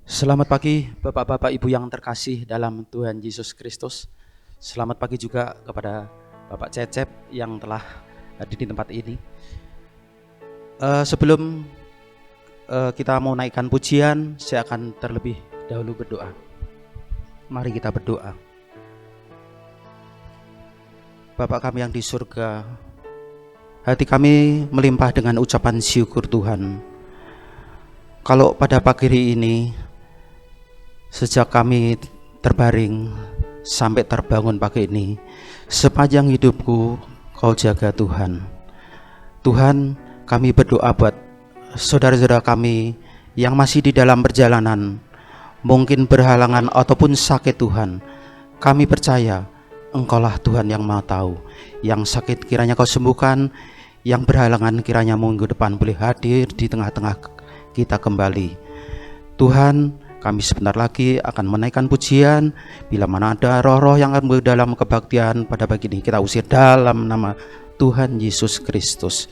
Selamat pagi Bapak-Bapak Ibu yang terkasih dalam Tuhan Yesus Kristus. Selamat pagi juga kepada Bapak Cecep yang telah hadir di tempat ini. Sebelum kita mau naikkan pujian, saya akan terlebih dahulu berdoa. Mari kita berdoa. Bapak kami yang di surga, hati kami melimpah dengan ucapan syukur Tuhan. Kalau pada pagi hari ini, sejak kami terbaring sampai terbangun pagi ini, sepanjang hidupku Kau jaga Tuhan. Tuhan, kami berdoa buat saudara-saudara kami yang masih di dalam perjalanan, mungkin berhalangan ataupun sakit Tuhan. Kami percaya Engkaulah Tuhan yang Maha Tahu. Yang sakit kiranya Kau sembuhkan, yang berhalangan kiranya minggu depan boleh hadir di tengah-tengah kita kembali. Tuhan, kami sebentar lagi akan menaikkan pujian. Bila mana ada roh-roh yang akan dalam kebaktian pada pagi ini, kita usir dalam nama Tuhan Yesus Kristus.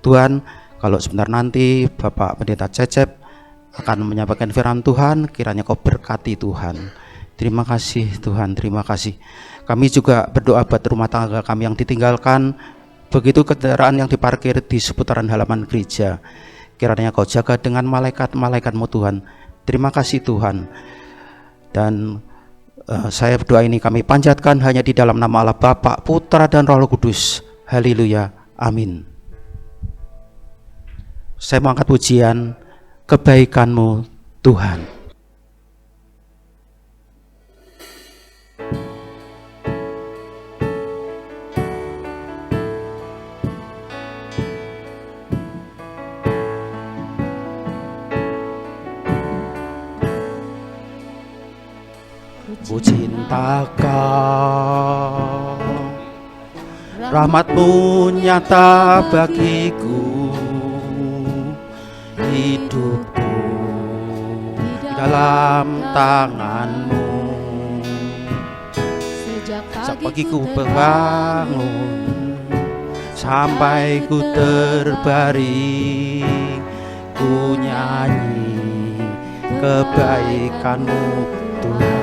Tuhan, kalau sebentar nanti Bapak Pendeta Cecep akan menyampaikan firman Tuhan, kiranya Kau berkati Tuhan. Terima kasih Tuhan, terima kasih. Kami juga berdoa buat rumah tangga kami yang ditinggalkan, begitu kendaraan yang diparkir di seputaran halaman gereja. Kiranya Kau jaga dengan malaikat-malaikatmu Tuhan. Terima kasih Tuhan. Dan saya berdoa ini kami panjatkan hanya di dalam nama Allah Bapa, Putra dan Roh Kudus. Haleluya. Amin. Saya mengangkat pujian kebaikan-Mu Tuhan. Ku cinta Kau, rahmat-Mu nyata bagiku, hidupku di dalam tangan-Mu. Sejak pagi ku bangun sampai ku terbaring, ku nyanyi kebaikan-Mu Tuhan.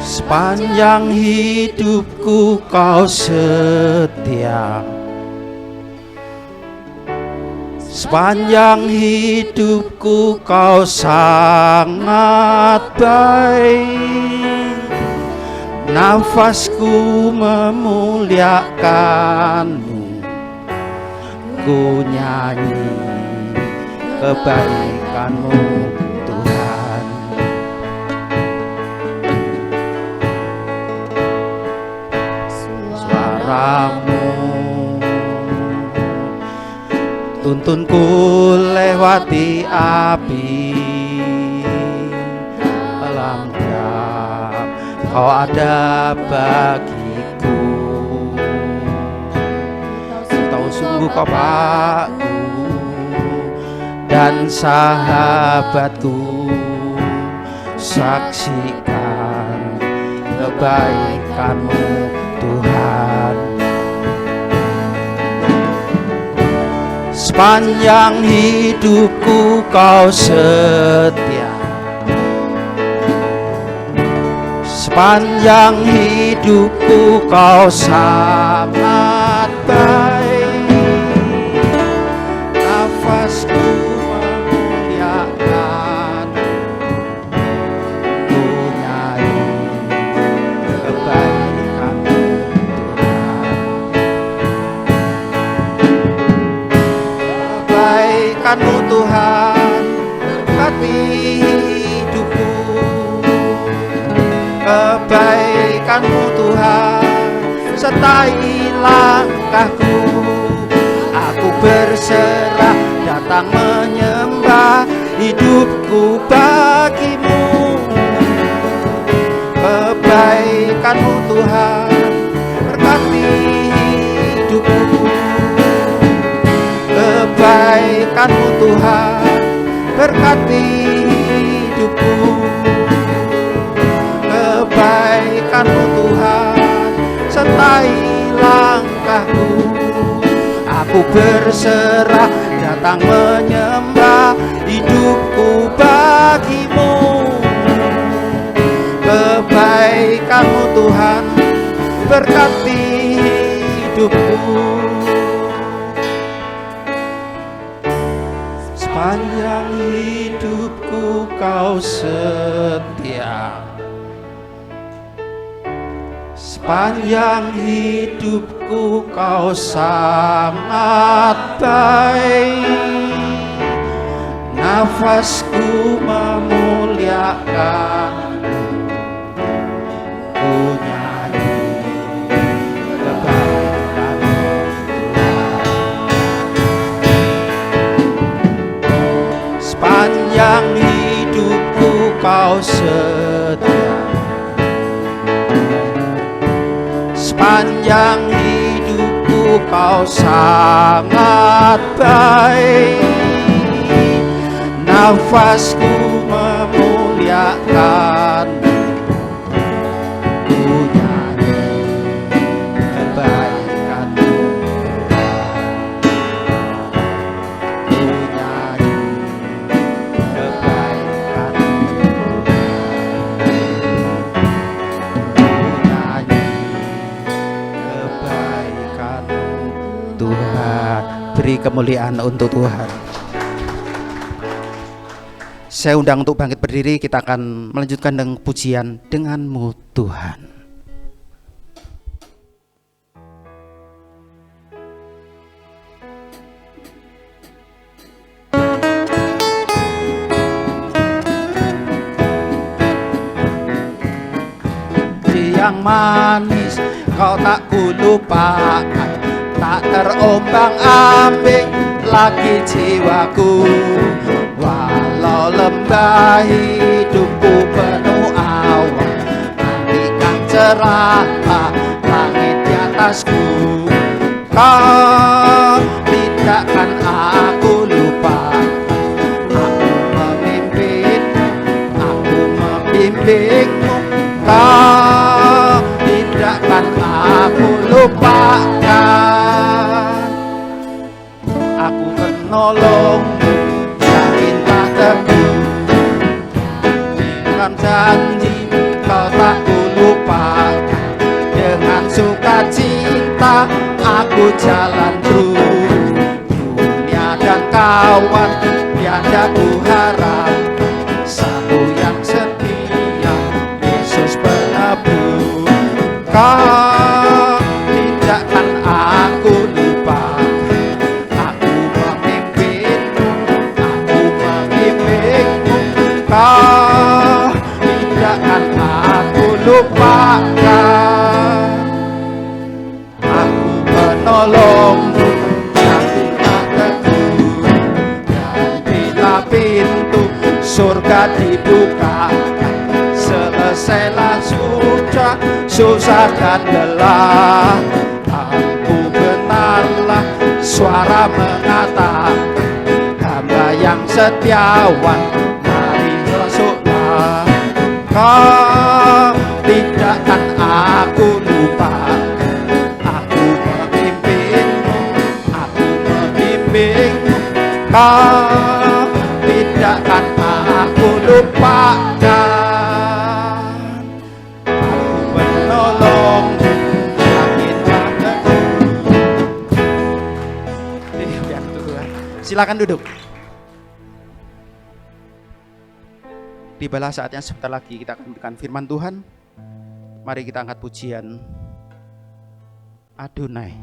Sepanjang hidupku Kau setia, sepanjang hidupku Kau sangat baik. Nafasku memuliakan-Mu, ku nyanyi kebaikan-Mu Tuhan. Suara-Mu tuntunku lewati api, dalam gelap Kau ada bagiku. Kau sungguh Bapakku dan sahabatku, saksikan kebaikan-Mu Tuhan. Sepanjang hidupku Kau setia, sepanjang hidupku Kau sangat baik. Nafasku memuliakan, ku nyanyi kebaikan-Mu Tuhan. Kebaikan-Mu Tuhan berkati hidupku, kebaikan-Mu Tuhan sertai langkahku. Aku berserah datang menyembah, hidupku bagi-Mu. Kebaikan-Mu Tuhan berkati hidupku, kebaikan-Mu Tuhan berkati hidupku. Kebaikan-Mu Tuhan sertai langkahku. Aku berserah datang menyembah, hidupku bagimu. Kebaikanmu Tuhan berkati hidupku. Sepanjang hidupku kau setia, sepanjang hidupku kau sangat baik. Nafasku memuliakan, ku nyanyi kebaikan-Mu. Sepanjang hidupku kau setia, sepanjang hidupku kau sangat baik. Nafasku memuliakan, ku nyanyi kebaikan-Mu. Ku nyanyi kebaikan-Mu. Ku nyanyi kebaikan-Mu. Tuhan, beri kemuliaan untuk Tuhan. Saya undang untuk bangkit berdiri, kita akan melanjutkan dengan pujian Denganmu Tuhan. Yang manis kau tak kulupakan, tak terombang ambing lagi jiwaku. Walau lembah hidupku penuh awan, nantikan cerah langit di atasku. Kau tidakkan aku lupa, aku membimbingmu. Kau tidakkan aku lupakan. Aku penolongmu, yakinlah teguh, dengan janji kau tak kulupakan. Dengan sukacita aku jalan terus, dunia dan kawan tiada ku harap, satu yang setia, Yesus penebus. Kau tidakkan aku lupa, aku memimpinmu, aku membimbingmu. Kau tidakkan aku lupakan. Aku penolongmu, yakinlah teguh, dan bila pintu surga dibuka, selesailah sudah susah dan lelah. Aku benarlah suara mengatakan, hamba yang setiawan, mari masuklah. Kau tidakkan aku lupa, aku memimpinmu, aku membimbingmu. Kau tidakkan aku lupakan. Silakan duduk. Tibalah saatnya, sebentar lagi kita akan mendengarkan firman Tuhan. Mari kita angkat pujian Adonai.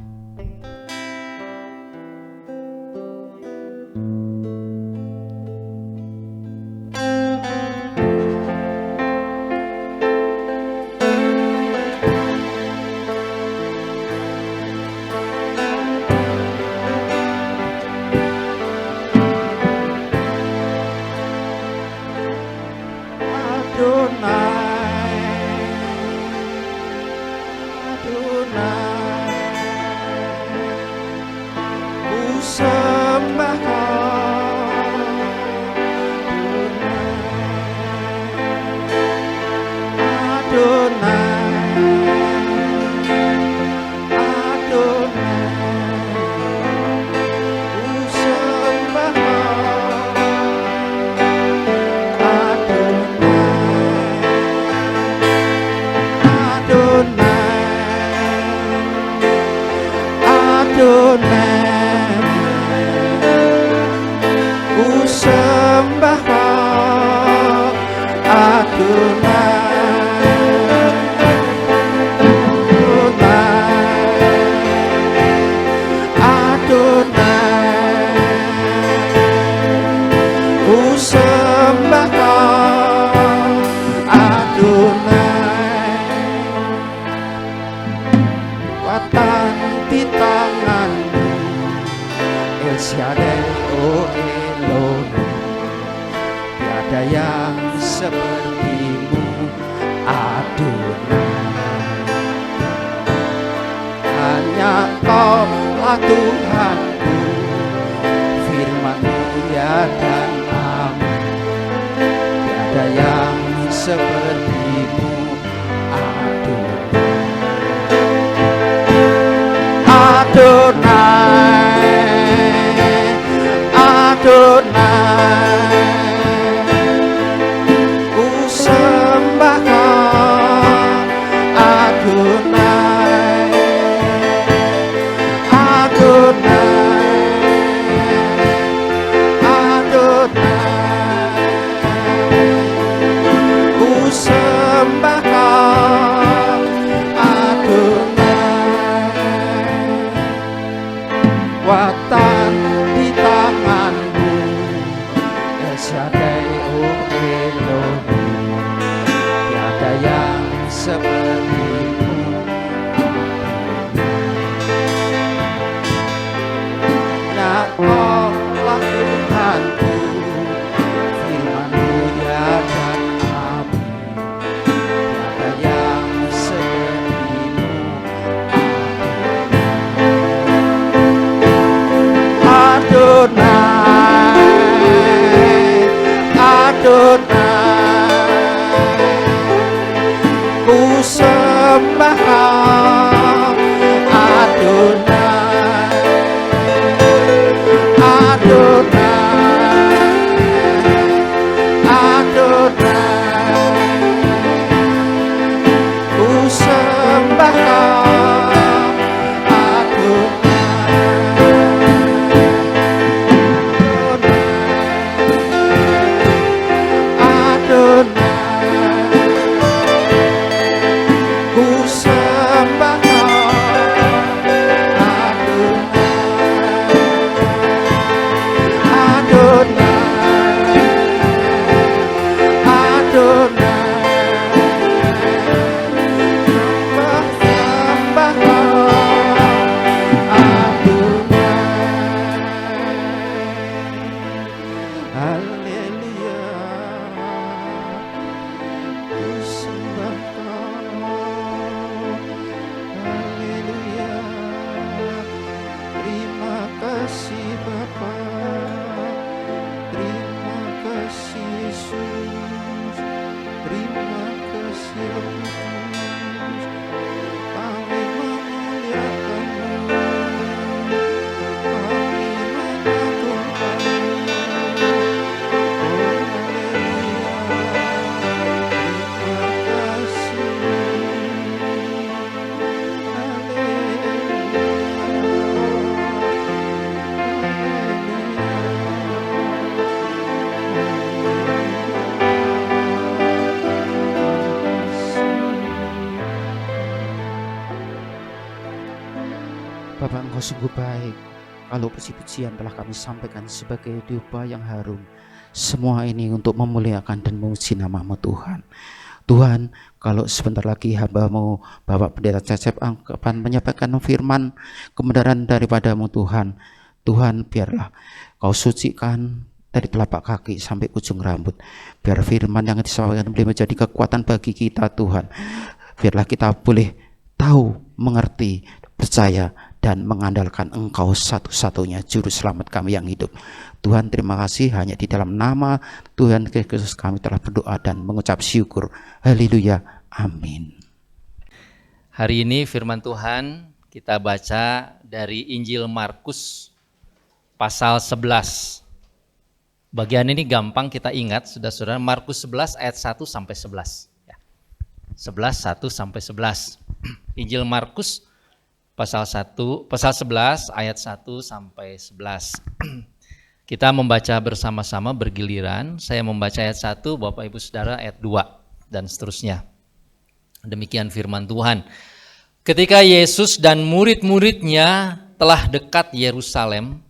dan amin. Tiada yang sepertimu, Adonai, Adonai, ku sembah Kau, Adonai, Adonai, Adonai, ku sembah Kau, Adonai. Watan di tanganmu, El Shaddai, oh Elohim, tiada yang sepertimu, nah Allah Tuhanku, firman-Mu ya dan amin, tiada yang sepertimu, Adonai, Adonai, ku sembah Kau, Adonai, Adonai, Adonai, ku sembah Kau, Bapa, Engkau sungguh baik. Kalau puji-pujian telah kami sampaikan sebagai dupa yang harum, semua ini untuk memuliakan dan memuji nama-Mu Tuhan. Tuhan, kalau sebentar lagi hamba-Mu Bapak Pendeta Cecep akan menyampaikan firman kebenaran daripada-Mu Tuhan. Tuhan, biarlah Kau sucikan dari telapak kaki sampai ujung rambut. Biar firman yang disampaikan boleh menjadi kekuatan bagi kita, Tuhan. Biarlah kita boleh tahu, mengerti, percaya, dan mengandalkan Engkau satu-satunya juru selamat kami yang hidup. Tuhan, terima kasih, hanya di dalam nama Tuhan Yesus kami telah berdoa dan mengucap syukur. Haleluya, amin. Hari ini firman Tuhan kita baca dari Injil Markus pasal 11. Bagian ini gampang kita ingat, saudara-saudara. Markus 11 ayat 1 sampai 11. 11, 1 sampai 11. Injil Markus pasal 11 ayat 1 sampai 11. Kita membaca bersama-sama bergiliran. Saya membaca ayat 1, Bapak Ibu Saudara ayat 2 dan seterusnya. Demikian firman Tuhan. Ketika Yesus dan murid-muridnya telah dekat Yerusalem,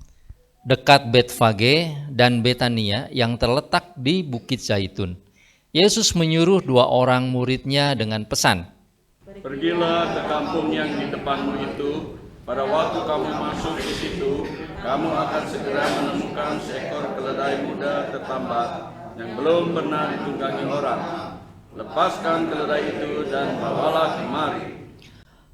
dekat Betfage dan Betania yang terletak di Bukit Zaitun, Yesus menyuruh 2 orang muridnya dengan pesan, "Pergilah ke kampung yang di depanmu itu. Pada waktu kamu masuk di situ, kamu akan segera menemukan seekor keledai muda tertambat yang belum pernah ditunggangi orang. Lepaskan keledai itu dan bawalah kemari.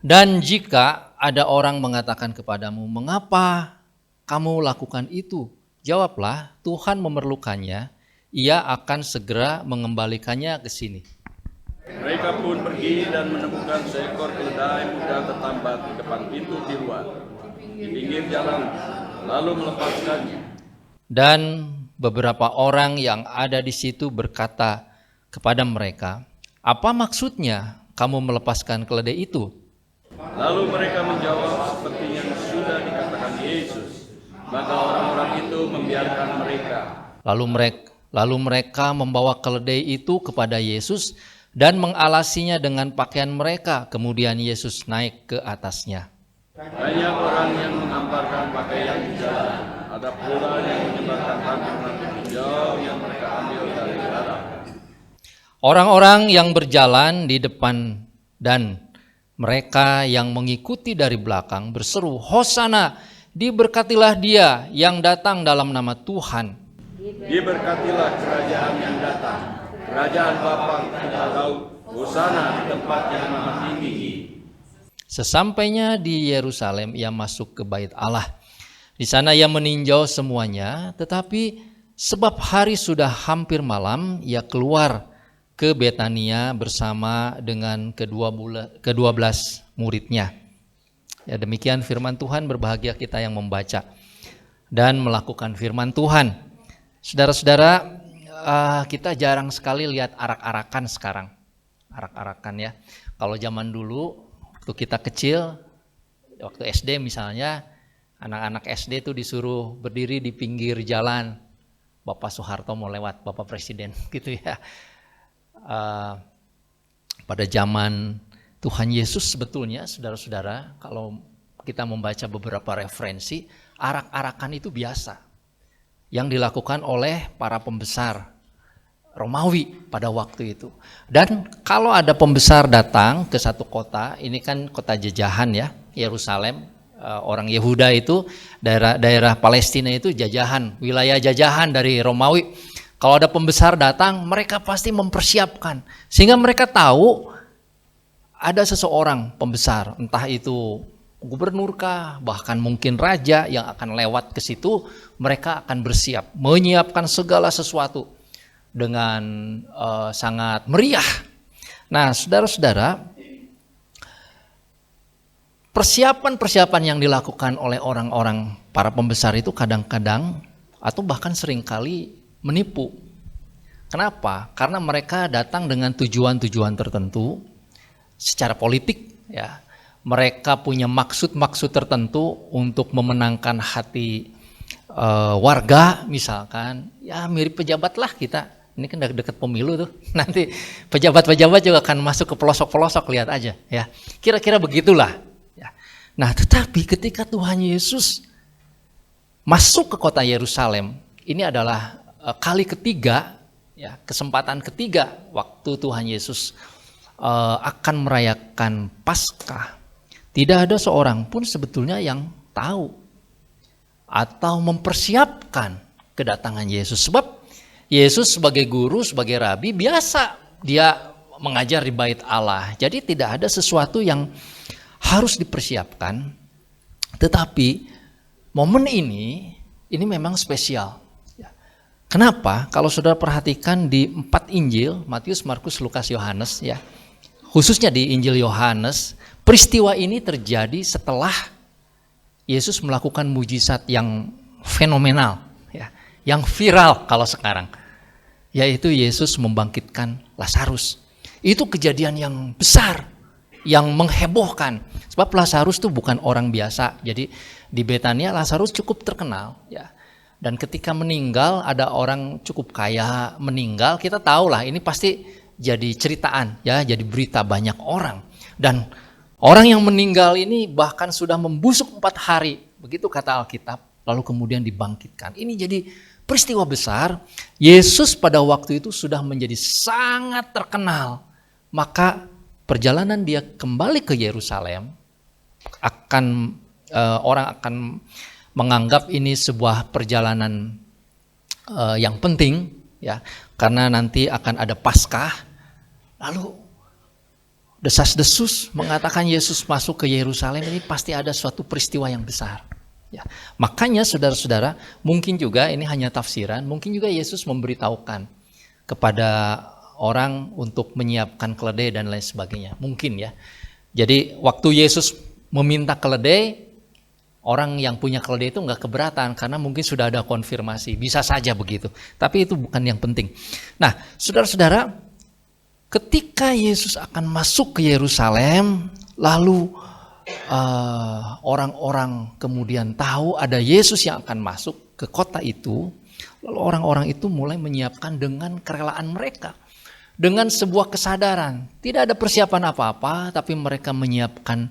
Dan jika ada orang mengatakan kepadamu, mengapa kamu lakukan itu? Jawablah, Tuhan memerlukannya, ia akan segera mengembalikannya ke sini. Mereka pun pergi dan menemukan seekor keledai muda tertambat di depan pintu di luar, di pinggir jalan, lalu melepaskannya. Dan beberapa orang yang ada di situ berkata kepada mereka, "Apa maksudnya kamu melepaskan keledai itu?" Lalu mereka menjawab seperti yang sudah dikatakan Yesus. Maka orang-orang itu membiarkan mereka. Lalu mereka membawa keledai itu kepada Yesus dan mengalasinya dengan pakaian mereka. Kemudian Yesus naik ke atasnya. Banyak orang yang mengamparkan pakaian di jalan. Ada pula yang menyebarkan ranting-ranting hijau yang mereka ambil dari darat. Orang-orang yang berjalan di depan dan mereka yang mengikuti dari belakang berseru, "Hosana, diberkatilah dia yang datang dalam nama Tuhan. Diberkatilah kerajaan yang datang, kerajaan Bapa kita Daud, Hosana di tempat yang maha tinggi." Sesampainya di Yerusalem, ia masuk ke bait Allah. Di sana ia meninjau semuanya, tetapi sebab hari sudah hampir malam, ia keluar ke Betania bersama dengan ke-12 muridnya. Ya, demikian firman Tuhan. Berbahagia kita yang membaca dan melakukan firman Tuhan. Saudara-saudara, kita jarang sekali lihat arak-arakan sekarang. Arak-arakan ya. Kalau zaman dulu, waktu kita kecil, waktu SD misalnya, anak-anak SD itu disuruh berdiri di pinggir jalan. Bapak Soeharto mau lewat, Bapak Presiden gitu ya. Pada zaman Tuhan Yesus sebetulnya, saudara-saudara, kalau kita membaca beberapa referensi, arak-arakan itu biasa yang dilakukan oleh para pembesar Romawi pada waktu itu. Dan kalau ada pembesar datang ke satu kota, ini kan kota jajahan ya, Yerusalem. Orang Yehuda itu, daerah Palestina itu jajahan, wilayah jajahan dari Romawi. Kalau ada pembesar datang, mereka pasti mempersiapkan. Sehingga mereka tahu ada seseorang pembesar, entah itu gubernurkah, bahkan mungkin raja yang akan lewat ke situ. Mereka akan bersiap, menyiapkan segala sesuatu dengan sangat meriah. Nah, saudara-saudara, persiapan-persiapan yang dilakukan oleh orang-orang para pembesar itu kadang-kadang atau bahkan seringkali menipu. Kenapa? Karena mereka datang dengan tujuan-tujuan tertentu secara politik ya. Mereka punya maksud-maksud tertentu untuk memenangkan hati warga misalkan. Ya mirip pejabat lah kita. Ini kan dekat pemilu tuh. Nanti pejabat-pejabat juga akan masuk ke pelosok-pelosok, lihat aja ya. Kira-kira begitulah. Nah, tetapi ketika Tuhan Yesus masuk ke kota Yerusalem, ini adalah kali ketiga, ya, kesempatan ketiga waktu Tuhan Yesus akan merayakan Paskah. Tidak ada seorang pun sebetulnya yang tahu atau mempersiapkan kedatangan Yesus. Sebab Yesus sebagai guru, sebagai rabi, biasa dia mengajar di bait Allah. Jadi tidak ada sesuatu yang harus dipersiapkan, tetapi momen ini memang spesial. Kenapa? Kalau saudara perhatikan di 4 Injil, Matius, Markus, Lukas, Yohanes, ya, khususnya di Injil Yohanes, peristiwa ini terjadi setelah Yesus melakukan mujizat yang fenomenal, ya, yang viral kalau sekarang, yaitu Yesus membangkitkan Lazarus. Itu kejadian yang besar, yang menghebohkan. Sebab Lazarus itu bukan orang biasa. Jadi di Betania Lazarus cukup terkenal, ya. Dan ketika meninggal, ada orang cukup kaya meninggal, kita tahu lah ini pasti jadi ceritaan, ya, jadi berita banyak orang. Dan orang yang meninggal ini bahkan sudah membusuk 4 hari, begitu kata Alkitab, lalu kemudian dibangkitkan. Ini jadi peristiwa besar. Yesus pada waktu itu sudah menjadi sangat terkenal. Maka perjalanan dia kembali ke Yerusalem orang akan menganggap ini sebuah perjalanan yang penting, ya, karena nanti akan ada Paskah. Lalu desas-desus mengatakan Yesus masuk ke Yerusalem, ini pasti ada suatu peristiwa yang besar. Ya, makanya saudara-saudara, mungkin juga ini hanya tafsiran, mungkin juga Yesus memberitahukan kepada orang untuk menyiapkan keledai dan lain sebagainya. Mungkin ya. Jadi waktu Yesus meminta keledai, orang yang punya keledai itu nggak keberatan karena mungkin sudah ada konfirmasi. Bisa saja begitu. Tapi itu bukan yang penting. Nah, saudara-saudara, ketika Yesus akan masuk ke Yerusalem, lalu orang-orang kemudian tahu ada Yesus yang akan masuk ke kota itu, lalu orang-orang itu mulai menyiapkan dengan kerelaan mereka, dengan sebuah kesadaran, tidak ada persiapan apa-apa, tapi mereka menyiapkan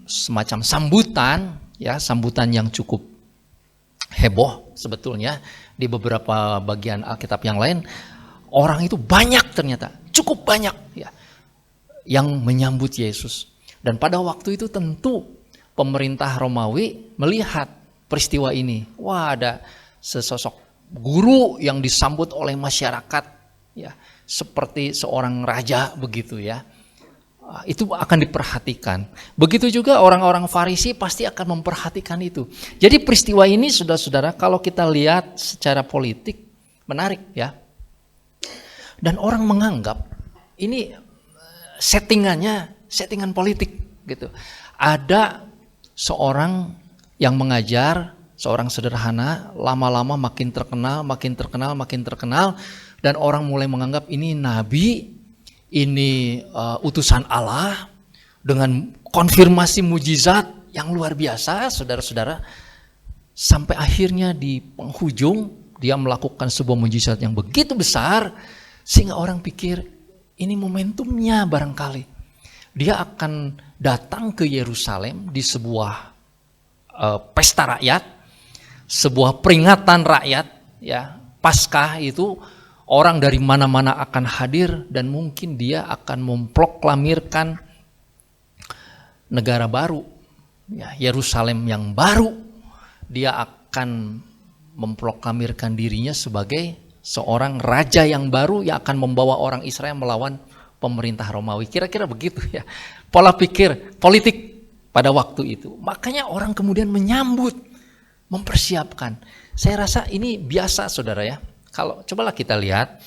semacam sambutan, ya, sambutan yang cukup heboh sebetulnya. Di beberapa bagian Alkitab yang lain, orang itu banyak ternyata, cukup banyak ya, yang menyambut Yesus. Dan pada waktu itu tentu pemerintah Romawi melihat peristiwa ini. Wah, ada sesosok guru yang disambut oleh masyarakat ya, seperti seorang raja begitu ya. Itu akan diperhatikan. Begitu juga orang-orang Farisi pasti akan memperhatikan itu. Jadi peristiwa ini saudara-saudara, kalau kita lihat secara politik menarik ya. Dan orang menganggap ini settingan politik gitu. Ada seorang yang mengajar, seorang sederhana, lama-lama makin terkenal, dan orang mulai menganggap ini nabi, ini utusan Allah dengan konfirmasi mujizat yang luar biasa, saudara-saudara. Sampai akhirnya di penghujung dia melakukan sebuah mujizat yang begitu besar sehingga orang pikir ini momentumnya barangkali. Dia akan datang ke Yerusalem di sebuah pesta rakyat, sebuah peringatan rakyat ya. Paskah itu orang dari mana-mana akan hadir dan mungkin dia akan memproklamirkan negara baru, ya, Yerusalem yang baru. Dia akan memproklamirkan dirinya sebagai seorang raja yang baru yang akan membawa orang Israel melawan pemerintah Romawi. Kira-kira begitu ya. Pola pikir politik pada waktu itu. Makanya orang kemudian menyambut, mempersiapkan. Saya rasa ini biasa saudara ya. Kalau cobalah kita lihat,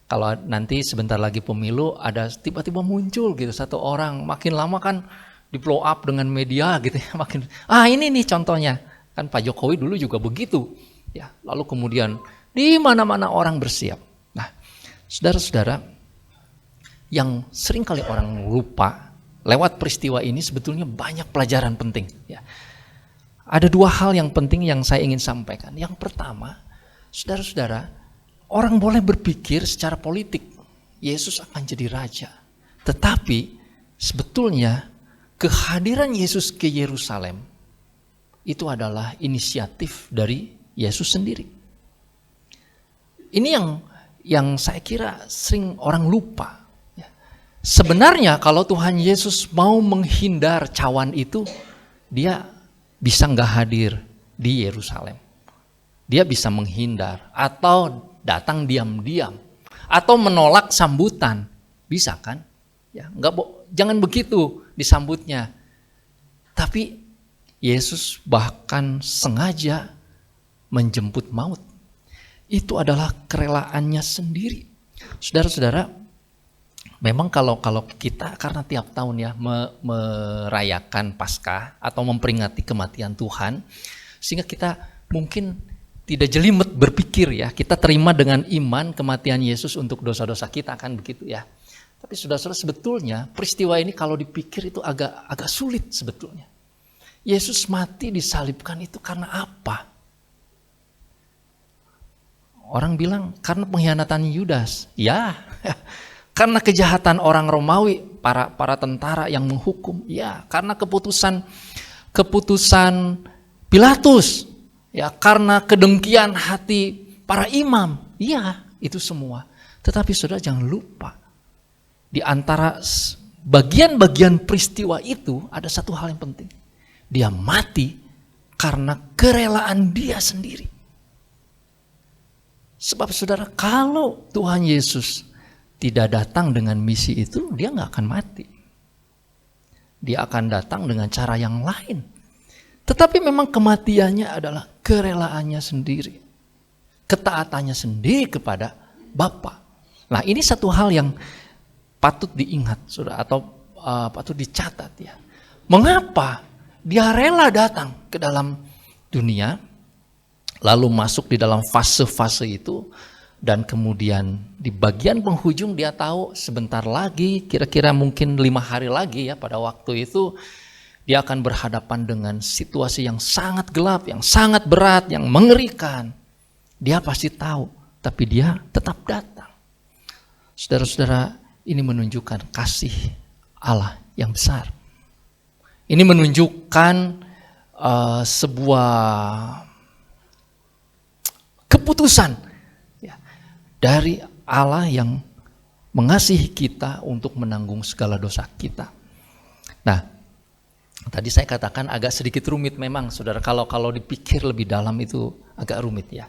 kalau nanti sebentar lagi pemilu ada tiba-tiba muncul gitu satu orang, makin lama kan di blow up dengan media gitu ya, makin ini nih contohnya. Kan Pak Jokowi dulu juga begitu. Ya, lalu kemudian di mana-mana orang bersiap. Nah, saudara-saudara, yang sering kali orang lupa lewat peristiwa ini sebetulnya banyak pelajaran penting ya. Ada dua hal yang penting yang saya ingin sampaikan. Yang pertama, saudara-saudara, orang boleh berpikir secara politik Yesus akan jadi raja. Tetapi sebetulnya kehadiran Yesus ke Yerusalem itu adalah inisiatif dari Yesus sendiri. Ini yang saya kira sering orang lupa. Sebenarnya kalau Tuhan Yesus mau menghindar cawan itu, dia bisa nggak hadir di Yerusalem. Dia bisa menghindar atau datang diam-diam atau menolak sambutan, bisa kan? Ya, jangan begitu disambutnya. Tapi Yesus bahkan sengaja menjemput maut. Itu adalah kerelaannya sendiri. Saudara-saudara, memang kalau kita karena tiap tahun ya merayakan Paskah atau memperingati kematian Tuhan, sehingga kita mungkin tidak jelimet berpikir ya, kita terima dengan iman kematian Yesus untuk dosa-dosa kita kan begitu ya. Tapi saudara-saudara, sebetulnya peristiwa ini kalau dipikir itu agak sulit sebetulnya. Yesus mati disalibkan itu karena apa? Orang bilang karena pengkhianatan Yudas. Ya, karena kejahatan orang Romawi, para tentara yang menghukum. Ya, karena keputusan Pilatus. Ya, karena kedengkian hati para imam. Ya, itu semua. Tetapi saudara jangan lupa, di antara bagian-bagian peristiwa itu ada satu hal yang penting. Dia mati karena kerelaan dia sendiri. Sebab saudara, kalau Tuhan Yesus tidak datang dengan misi itu, dia gak akan mati. Dia akan datang dengan cara yang lain. Tetapi memang kematiannya adalah kerelaannya sendiri. Ketaatannya sendiri kepada Bapa. Nah, ini satu hal yang patut diingat, saudara, atau patut dicatat ya. Mengapa dia rela datang ke dalam dunia, lalu masuk di dalam fase-fase itu, dan kemudian di bagian penghujung dia tahu sebentar lagi, kira-kira mungkin 5 hari lagi ya, pada waktu itu dia akan berhadapan dengan situasi yang sangat gelap, yang sangat berat, yang mengerikan. Dia pasti tahu, tapi dia tetap datang. Saudara-saudara, ini menunjukkan kasih Allah yang besar. Ini menunjukkan sebuah keputusan ya, dari Allah yang mengasihi kita untuk menanggung segala dosa kita. Nah, tadi saya katakan agak sedikit rumit memang, saudara. Kalau dipikir lebih dalam itu agak rumit ya.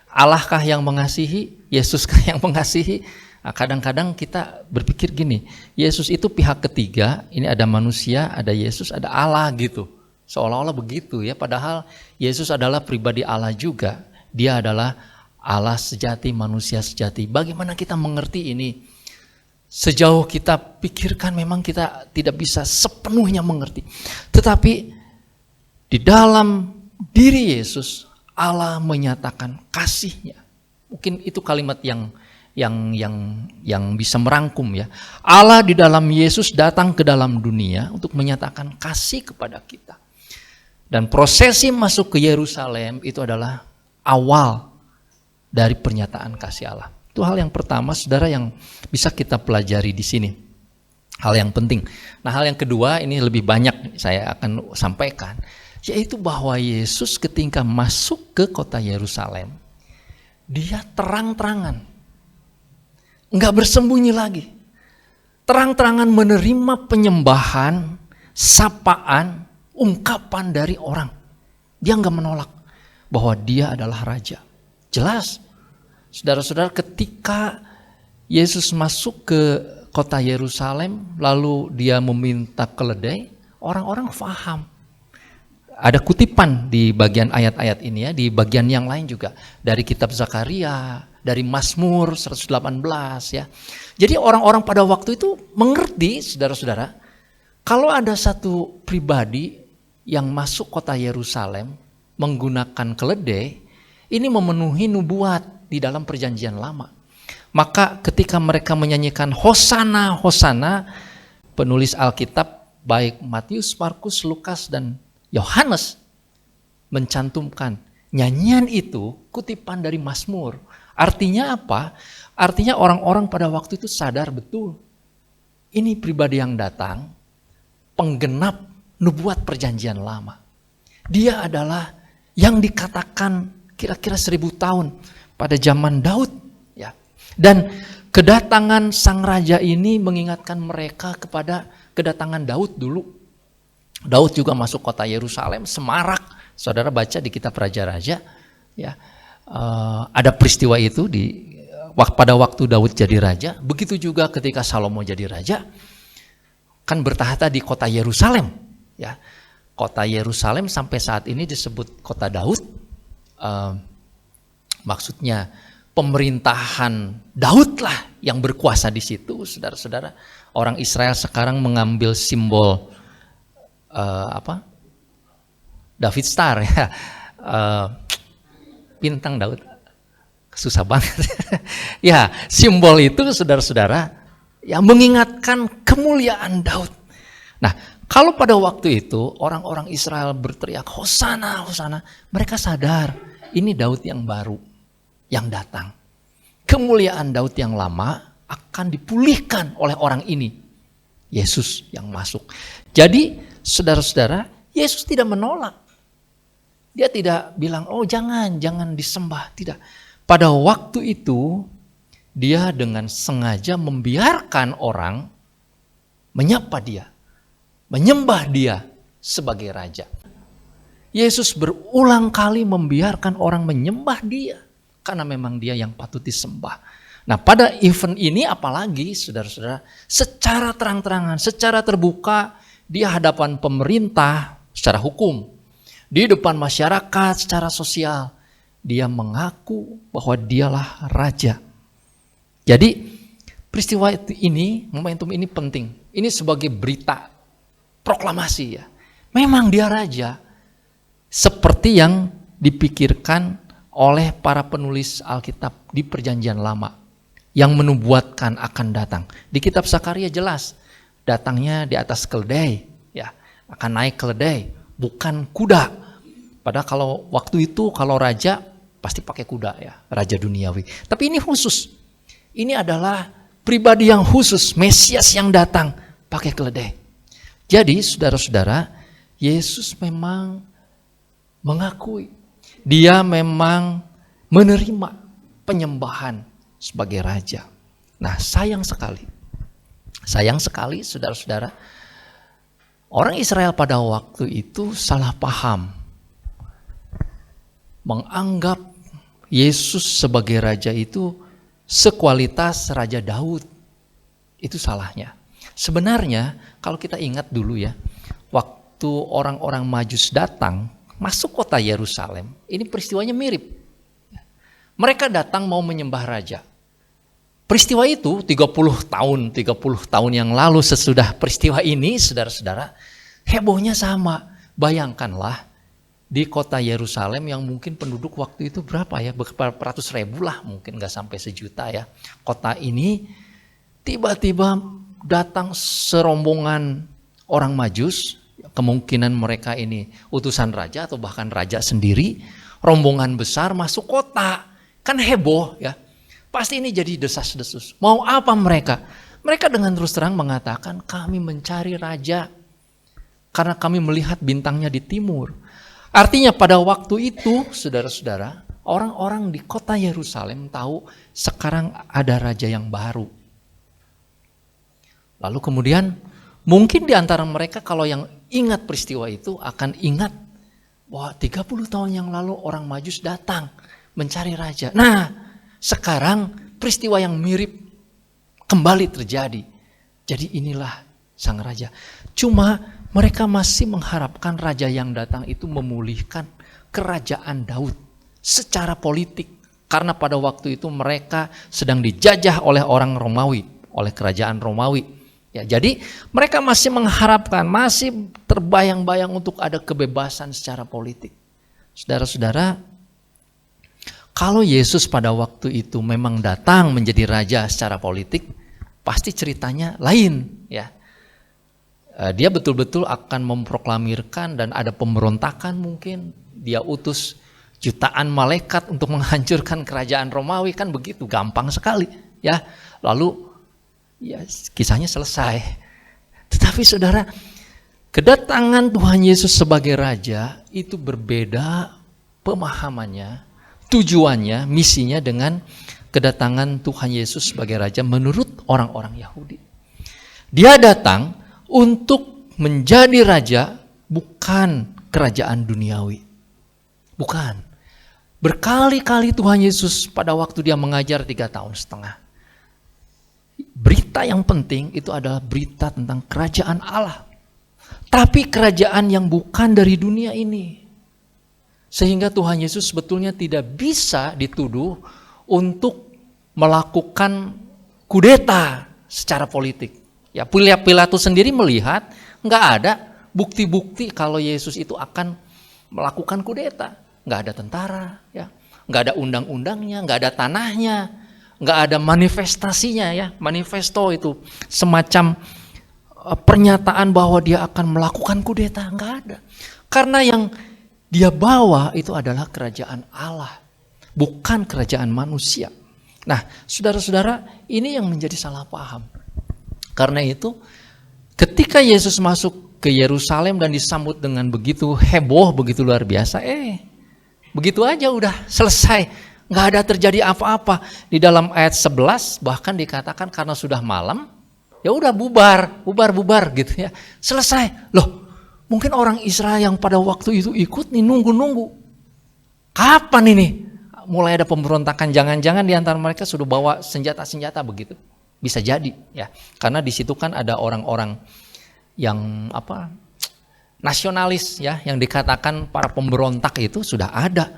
Allahkah yang mengasihi? Yesuskah yang mengasihi? Nah, kadang-kadang kita berpikir gini, Yesus itu pihak ketiga, ini ada manusia, ada Yesus, ada Allah gitu. Seolah-olah begitu ya, padahal Yesus adalah pribadi Allah juga. Dia adalah Allah sejati, manusia sejati. Bagaimana kita mengerti ini? Sejauh kita pikirkan memang kita tidak bisa sepenuhnya mengerti. Tetapi di dalam diri Yesus, Allah menyatakan kasih-Nya. Mungkin itu kalimat yang bisa merangkum ya. Allah di dalam Yesus datang ke dalam dunia untuk menyatakan kasih kepada kita. Dan prosesi masuk ke Yerusalem itu adalah awal dari pernyataan kasih Allah. Itu hal yang pertama, saudara, yang bisa kita pelajari di sini. Hal yang penting. Nah, hal yang kedua ini lebih banyak saya akan sampaikan, yaitu bahwa Yesus ketika masuk ke kota Yerusalem, dia terang-terangan, enggak bersembunyi lagi, terang-terangan menerima penyembahan, sapaan, ungkapan dari orang. Dia enggak menolak bahwa dia adalah raja. Jelas, saudara-saudara, ketika Yesus masuk ke kota Yerusalem, lalu dia meminta keledai, orang-orang faham. Ada kutipan di bagian ayat-ayat ini ya, di bagian yang lain juga. Dari kitab Zakaria, dari Mazmur 118 ya. Jadi orang-orang pada waktu itu mengerti, saudara-saudara, kalau ada satu pribadi yang masuk kota Yerusalem menggunakan keledai, ini memenuhi nubuat di dalam perjanjian lama. Maka ketika mereka menyanyikan Hosana, Hosana, penulis Alkitab baik Matius, Markus, Lukas, dan Yohanes mencantumkan nyanyian itu kutipan dari Mazmur. Artinya apa? Artinya orang-orang pada waktu itu sadar betul, ini pribadi yang datang, penggenap nubuat perjanjian lama. Dia adalah yang dikatakan kira-kira 1000 tahun pada zaman Daud ya. Dan kedatangan sang raja ini mengingatkan mereka kepada kedatangan Daud dulu. Daud juga masuk kota Yerusalem, semarak. Saudara baca di kitab Raja-Raja ya. Ada peristiwa itu pada waktu Daud jadi raja. Begitu juga ketika Salomo jadi raja, kan bertahta di kota Yerusalem ya. Kota Yerusalem sampai saat ini disebut kota Daud. Maksudnya pemerintahan Daud lah yang berkuasa di situ, saudara-saudara. Orang Israel sekarang mengambil simbol David Star ya, bintang Daud, susah banget. Ya, simbol itu saudara-saudara yang mengingatkan kemuliaan Daud. Nah, kalau pada waktu itu orang-orang Israel berteriak Hosana, Hosana, mereka sadar ini Daud yang baru yang datang. Kemuliaan Daud yang lama akan dipulihkan oleh orang ini, Yesus yang masuk. Jadi saudara-saudara, Yesus tidak menolak. Dia tidak bilang, oh jangan disembah. Tidak. Pada waktu itu, dia dengan sengaja membiarkan orang menyapa dia, menyembah dia sebagai raja. Yesus berulang kali membiarkan orang menyembah dia, karena memang dia yang patut disembah. Nah, pada event ini apalagi saudara-saudara, secara terang-terangan, secara terbuka, di hadapan pemerintah secara hukum, Di depan masyarakat secara sosial, dia mengaku bahwa dialah raja. Jadi peristiwa ini, momentum ini penting. Ini sebagai berita proklamasi ya. Memang dia raja. Seperti yang dipikirkan oleh para penulis Alkitab di Perjanjian Lama. Yang menubuatkan akan datang. Di kitab Zakaria jelas. Datangnya di atas keledai. Ya, akan naik keledai. Bukan kuda. Padahal kalau waktu itu kalau raja pasti pakai kuda ya, raja duniawi. Tapi ini khusus. Ini adalah pribadi yang khusus, Mesias yang datang pakai keledai. Jadi saudara-saudara, Yesus memang mengakui, dia memang menerima penyembahan sebagai raja. Nah, sayang sekali saudara-saudara, orang Israel pada waktu itu salah paham. Menganggap Yesus sebagai raja itu sekualitas Raja Daud. Itu salahnya. Sebenarnya kalau kita ingat dulu ya, waktu orang-orang Majus datang masuk kota Yerusalem, ini peristiwanya mirip. Mereka datang mau menyembah raja. Peristiwa itu 30 tahun yang lalu sesudah peristiwa ini, saudara-saudara, hebohnya sama. Bayangkanlah di kota Yerusalem yang mungkin penduduk waktu itu berapa ya, beberapa ratus ribu lah, mungkin gak sampai sejuta ya. Kota ini tiba-tiba datang serombongan orang Majus, kemungkinan mereka ini utusan raja atau bahkan raja sendiri, rombongan besar masuk kota. Kan heboh ya. Pasti ini jadi desas-desus. Mau apa mereka? Mereka dengan terus terang mengatakan, kami mencari raja karena kami melihat bintangnya di timur. Artinya pada waktu itu, saudara-saudara, orang-orang di kota Yerusalem tahu sekarang ada raja yang baru. Lalu kemudian mungkin di antara mereka kalau yang ingat peristiwa itu akan ingat bahwa 30 tahun yang lalu orang Majus datang mencari raja. Nah, sekarang peristiwa yang mirip kembali terjadi. Jadi inilah sang raja. Cuma mereka masih mengharapkan raja yang datang itu memulihkan kerajaan Daud secara politik. Karena pada waktu itu mereka sedang dijajah oleh orang Romawi, oleh kerajaan Romawi. Ya, jadi mereka masih mengharapkan, masih terbayang-bayang untuk ada kebebasan secara politik. Saudara-saudara, kalau Yesus pada waktu itu memang datang menjadi raja secara politik, pasti ceritanya lain ya. Dia betul-betul akan memproklamirkan dan ada pemberontakan mungkin. Dia utus jutaan malaikat untuk menghancurkan kerajaan Romawi, kan begitu gampang sekali ya. Lalu ya kisahnya selesai. Tetapi saudara, kedatangan Tuhan Yesus sebagai raja itu berbeda pemahamannya, tujuannya, misinya dengan kedatangan Tuhan Yesus sebagai raja menurut orang-orang Yahudi. Dia datang untuk menjadi raja, bukan kerajaan duniawi. Bukan. Berkali-kali Tuhan Yesus pada waktu dia mengajar 3,5 tahun. Berita yang penting itu adalah berita tentang kerajaan Allah. Tapi kerajaan yang bukan dari dunia ini. Sehingga Tuhan Yesus sebetulnya tidak bisa dituduh untuk melakukan kudeta secara politik. Ya, Pilatus sendiri melihat nggak ada bukti-bukti kalau Yesus itu akan melakukan kudeta. Nggak ada tentara, ya, nggak ada undang-undangnya, nggak ada tanahnya, nggak ada manifestasinya, ya, manifesto itu semacam pernyataan bahwa dia akan melakukan kudeta, nggak ada. Karena yang dia bawa itu adalah kerajaan Allah, bukan kerajaan manusia. Nah, saudara-saudara, ini yang menjadi salah paham. Karena itu, ketika Yesus masuk ke Yerusalem dan disambut dengan begitu heboh, begitu luar biasa, begitu aja udah selesai. Nggak ada terjadi apa-apa. Di dalam ayat 11 bahkan dikatakan karena sudah malam, ya udah bubar gitu ya. Selesai. Loh, mungkin orang Israel yang pada waktu itu ikut nih nunggu. Kapan ini? Mulai ada pemberontakan, jangan-jangan di antara mereka sudah bawa senjata-senjata begitu. Bisa jadi ya. Karena di situ kan ada orang-orang yang nasionalis ya, yang dikatakan para pemberontak itu sudah ada.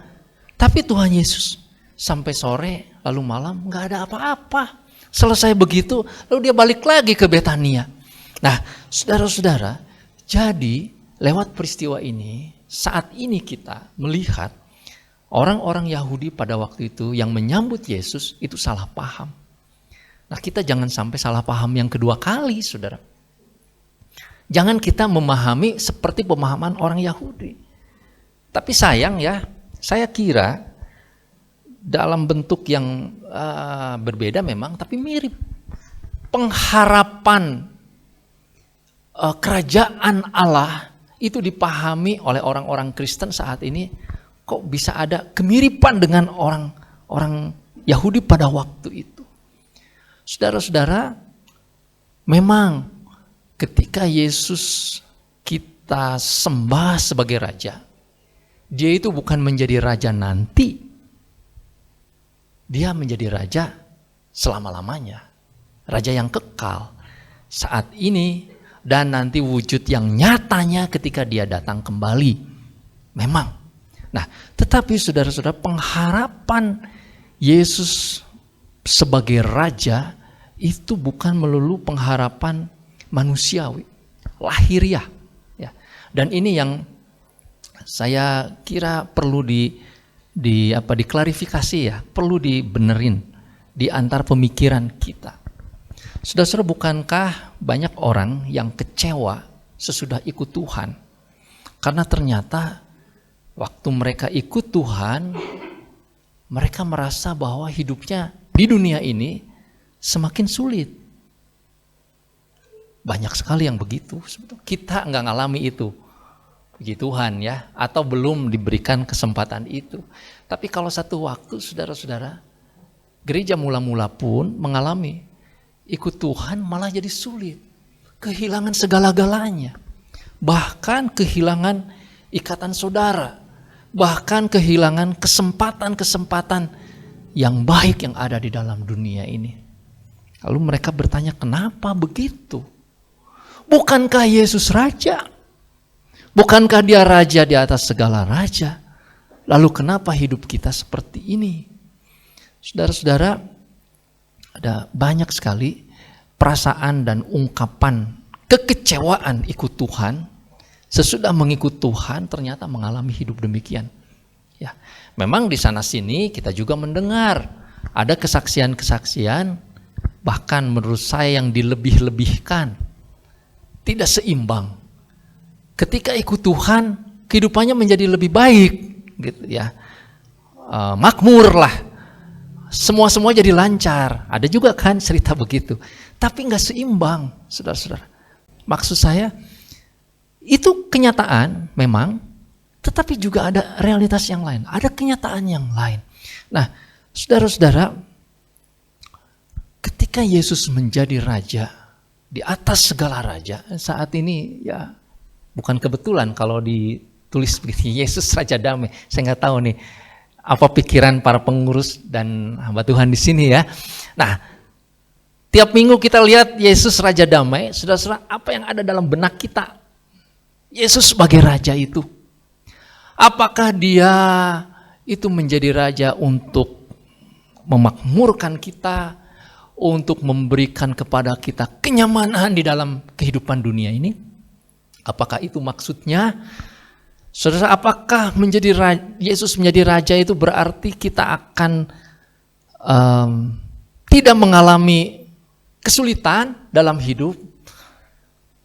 Tapi Tuhan Yesus sampai sore lalu malam nggak ada apa-apa. Selesai begitu, lalu dia balik lagi ke Betania. Nah, saudara-saudara, jadi lewat peristiwa ini, saat ini kita melihat orang-orang Yahudi pada waktu itu yang menyambut Yesus itu salah paham. Nah, kita jangan sampai salah paham yang kedua kali, saudara. Jangan kita memahami seperti pemahaman orang Yahudi. Tapi sayang ya, saya kira dalam bentuk yang berbeda memang, tapi mirip. Pengharapan kerajaan Allah itu dipahami oleh orang-orang Kristen saat ini, kok bisa ada kemiripan dengan orang Yahudi pada waktu itu. Saudara-saudara, memang ketika Yesus kita sembah sebagai raja, dia itu bukan menjadi raja nanti, dia menjadi raja selama-lamanya, raja yang kekal saat ini dan nanti wujud yang nyatanya ketika dia datang kembali. Memang. Nah, tetapi saudara-saudara, pengharapan Yesus sebagai raja itu bukan melulu pengharapan manusiawi, lahiriah. Ya. Dan ini yang saya kira perlu diklarifikasi ya, perlu dibenerin di antar pemikiran kita. Saudara-saudara, bukankah banyak orang yang kecewa sesudah ikut Tuhan? Karena ternyata waktu mereka ikut Tuhan, mereka merasa bahwa hidupnya di dunia ini semakin sulit. Banyak sekali yang begitu. Kita nggak ngalami itu, puji Tuhan ya, atau belum diberikan kesempatan itu. Tapi kalau satu waktu, saudara-saudara, gereja mula-mula pun mengalami ikut Tuhan malah jadi sulit, kehilangan segala-galanya, bahkan kehilangan ikatan saudara, bahkan kehilangan kesempatan-kesempatan yang baik yang ada di dalam dunia ini. Lalu mereka bertanya, kenapa begitu? Bukankah Yesus raja? Bukankah dia raja di atas segala raja? Lalu kenapa hidup kita seperti ini? Saudara-saudara, ada banyak sekali perasaan dan ungkapan kekecewaan ikut Tuhan. Sesudah mengikut Tuhan ternyata mengalami hidup demikian. Ya, memang di sana sini kita juga mendengar ada kesaksian-kesaksian, bahkan menurut saya yang dilebih-lebihkan, tidak seimbang. Ketika ikut Tuhan, kehidupannya menjadi lebih baik, gitu ya, makmur lah, semua jadi lancar. Ada juga kan cerita begitu, tapi nggak seimbang, saudara-saudara. Maksud saya, itu kenyataan memang, tetapi juga ada realitas yang lain, ada kenyataan yang lain. Nah, saudara-saudara, ketika Yesus menjadi raja di atas segala raja, saat ini ya bukan kebetulan kalau ditulis begitu, Yesus Raja Damai. Saya nggak tahu nih apa pikiran para pengurus dan hamba Tuhan di sini ya. Nah, tiap minggu kita lihat Yesus Raja Damai, saudara-saudara, apa yang ada dalam benak kita? Yesus sebagai raja itu, apakah dia itu menjadi raja untuk memakmurkan kita, untuk memberikan kepada kita kenyamanan di dalam kehidupan dunia ini? Apakah itu maksudnya? Saudara, apakah Yesus menjadi raja itu berarti kita akan tidak mengalami kesulitan dalam hidup?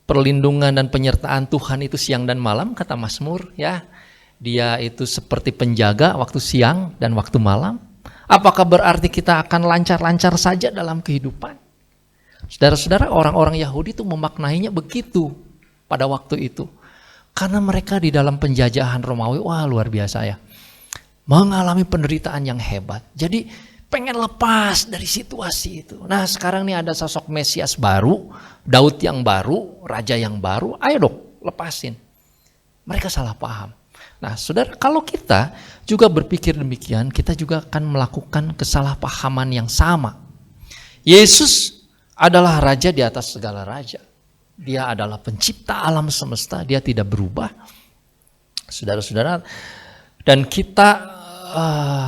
Perlindungan dan penyertaan Tuhan itu siang dan malam, kata Mazmur ya. Dia itu seperti penjaga waktu siang dan waktu malam. Apakah berarti kita akan lancar-lancar saja dalam kehidupan? Saudara-saudara, orang-orang Yahudi itu memaknainya begitu pada waktu itu. Karena mereka di dalam penjajahan Romawi, wah luar biasa ya, mengalami penderitaan yang hebat. Jadi pengen lepas dari situasi itu. Nah, sekarang nih ada sosok Mesias baru, Daud yang baru, raja yang baru, ayo dong lepasin. Mereka salah paham. Nah, saudara, kalau kita juga berpikir demikian, kita juga akan melakukan kesalahpahaman yang sama. Yesus adalah raja di atas segala raja. Dia adalah pencipta alam semesta, dia tidak berubah. Saudara-saudara, dan kita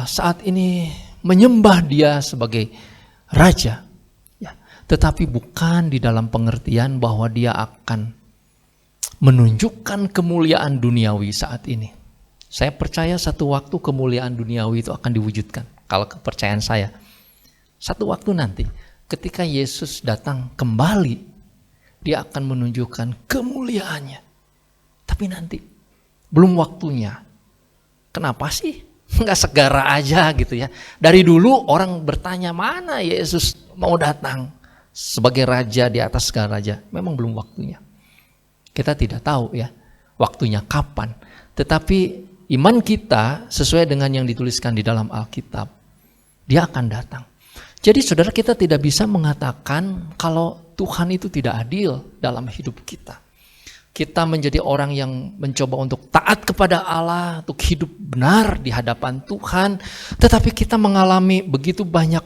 saat ini menyembah dia sebagai raja, ya, tetapi bukan di dalam pengertian bahwa dia akan menunjukkan kemuliaan duniawi saat ini. Saya percaya satu waktu kemuliaan duniawi itu akan diwujudkan. Kalau kepercayaan saya, satu waktu nanti ketika Yesus datang kembali, dia akan menunjukkan kemuliaannya. Tapi nanti belum waktunya. Kenapa sih? Nggak segera aja gitu ya. Dari dulu orang bertanya, mana Yesus mau datang sebagai raja di atas segala raja. Memang belum waktunya. Kita tidak tahu ya waktunya kapan. Tetapi iman kita sesuai dengan yang dituliskan di dalam Alkitab, dia akan datang. Jadi saudara, kita tidak bisa mengatakan kalau Tuhan itu tidak adil dalam hidup kita. Kita menjadi orang yang mencoba untuk taat kepada Allah, untuk hidup benar di hadapan Tuhan, tetapi kita mengalami begitu banyak